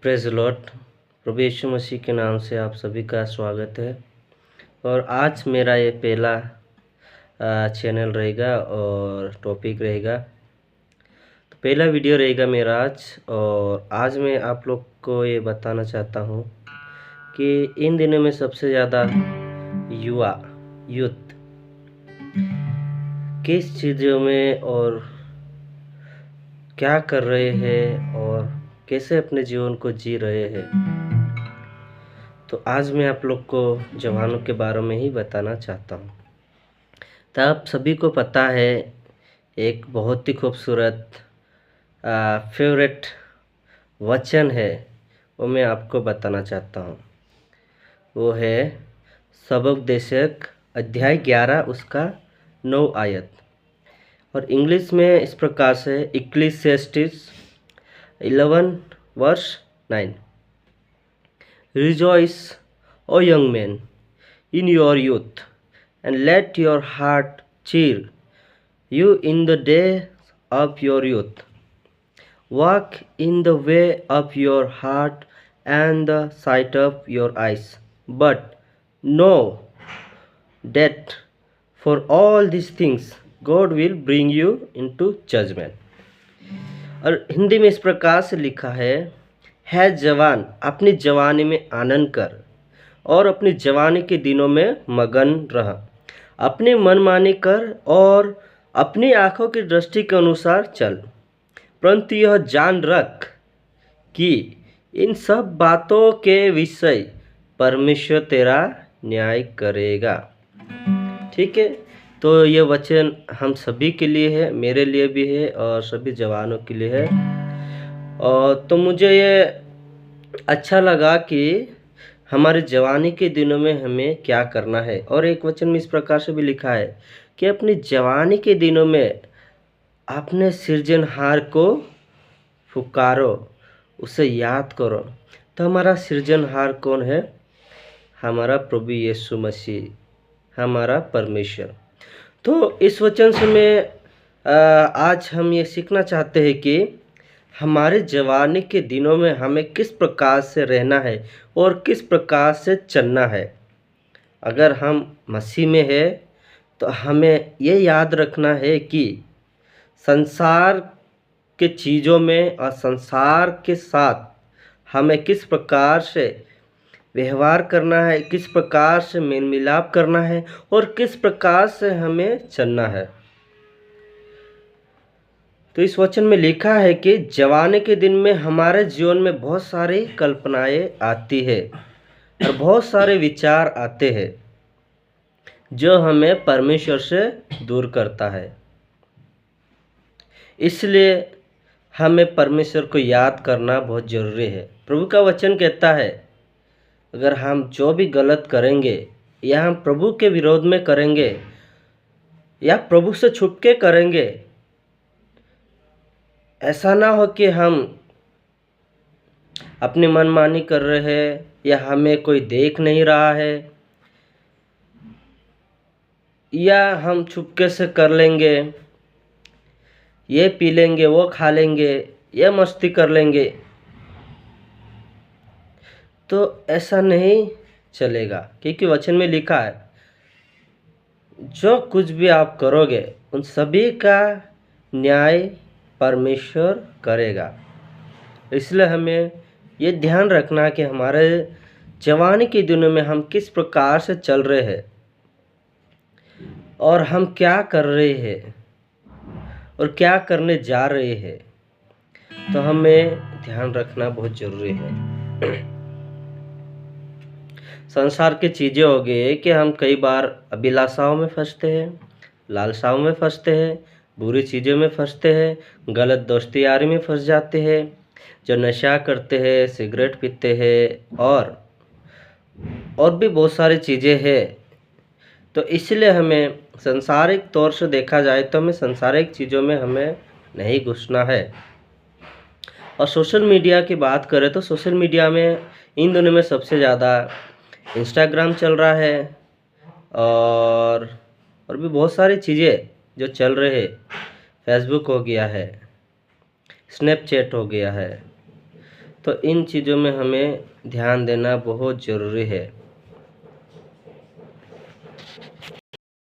Praise the lord. प्रभु यीशु मसीह के नाम से आप सभी का स्वागत है। और आज मेरा ये पहला चैनल रहेगा और टॉपिक रहेगा, तो पहला वीडियो रहेगा मेरा आज। और आज मैं आप लोग को ये बताना चाहता हूँ कि इन दिनों में सबसे ज़्यादा यूथ किस चीज़ों में और क्या कर रहे हैं और कैसे अपने जीवन को जी रहे हैं। तो आज मैं आप लोग को जवानों के बारे में ही बताना चाहता हूँ। तो आप सभी को पता है, एक बहुत ही खूबसूरत फेवरेट वचन है, वो मैं आपको बताना चाहता हूँ। वो है सबोपदेशक अध्याय 11 उसका 9 आयत। और इंग्लिश में इस प्रकार से इक्लेसियास्टिस 11 verse 9। Rejoice, O young men, in your youth, and let your heart cheer you in the days of your youth. Walk in the way of your heart and the sight of your eyes. But know that for all these things God will bring you into judgment. और हिंदी में इस प्रकार से लिखा है जवान, अपनी जवानी में आनंद कर और अपनी जवानी के दिनों में मगन रह। अपनी मनमानी कर और अपनी आँखों की दृष्टि के अनुसार चल, परंतु यह जान रख कि इन सब बातों के विषय परमेश्वर तेरा न्याय करेगा। ठीक है, तो ये वचन हम सभी के लिए है, मेरे लिए भी है और सभी जवानों के लिए है। और तो मुझे ये अच्छा लगा कि हमारे जवानी के दिनों में हमें क्या करना है। और एक वचन में इस प्रकार से भी लिखा है कि अपनी जवानी के दिनों में अपने सृजनहार को पुकारो, उसे याद करो। तो हमारा सृजनहार कौन है? हमारा प्रभु यीशु मसीह, हमारा परमेश्वर। तो इस वचन से मैं आज हम ये सीखना चाहते हैं कि हमारे जवानी के दिनों में हमें किस प्रकार से रहना है और किस प्रकार से चलना है। अगर हम मसीह में है तो हमें ये याद रखना है कि संसार के चीज़ों में और संसार के साथ हमें किस प्रकार से व्यवहार करना है, किस प्रकार से मेल मिलाप करना है और किस प्रकार से हमें चलना है। तो इस वचन में लिखा है कि जवानी के दिन में हमारे जीवन में बहुत सारी कल्पनाएं आती है और बहुत सारे विचार आते हैं जो हमें परमेश्वर से दूर करता है। इसलिए हमें परमेश्वर को याद करना बहुत ज़रूरी है। प्रभु का वचन कहता है, अगर हम जो भी गलत करेंगे या हम प्रभु के विरोध में करेंगे या प्रभु से छुप के करेंगे, ऐसा ना हो कि हम अपनी मनमानी कर रहे हैं या हमें कोई देख नहीं रहा है, या हम छुपके से कर लेंगे, ये पी लेंगे, वो खा लेंगे, ये मस्ती कर लेंगे। तो ऐसा नहीं चलेगा, क्योंकि वचन में लिखा है जो कुछ भी आप करोगे उन सभी का न्याय परमेश्वर करेगा। इसलिए हमें ये ध्यान रखना कि हमारे जवानी के दिनों में हम किस प्रकार से चल रहे हैं और हम क्या कर रहे हैं और क्या करने जा रहे हैं। तो हमें ध्यान रखना बहुत ज़रूरी है। संसार की चीज़ें हो गई कि हम कई बार अभिलाषाओं में फंसते हैं, लालसाओं में फंसते हैं, बुरी चीज़ों में फंसते हैं, गलत दोस्ती यारी में फंस जाते हैं, जो नशा करते हैं, सिगरेट पीते हैं और भी बहुत सारी चीज़ें हैं। तो इसलिए हमें सांसारिक तौर से देखा जाए तो हमें सांसारिक चीज़ों में हमें नहीं घुसना है। और सोशल मीडिया की बात करें तो सोशल मीडिया में इन दिनों में सबसे ज़्यादा इंस्टाग्राम चल रहा है और भी बहुत सारी चीज़ें जो चल रहे हैं। फेसबुक हो गया है, स्नैपचैट हो गया है, तो इन चीज़ों में हमें ध्यान देना बहुत ज़रूरी है।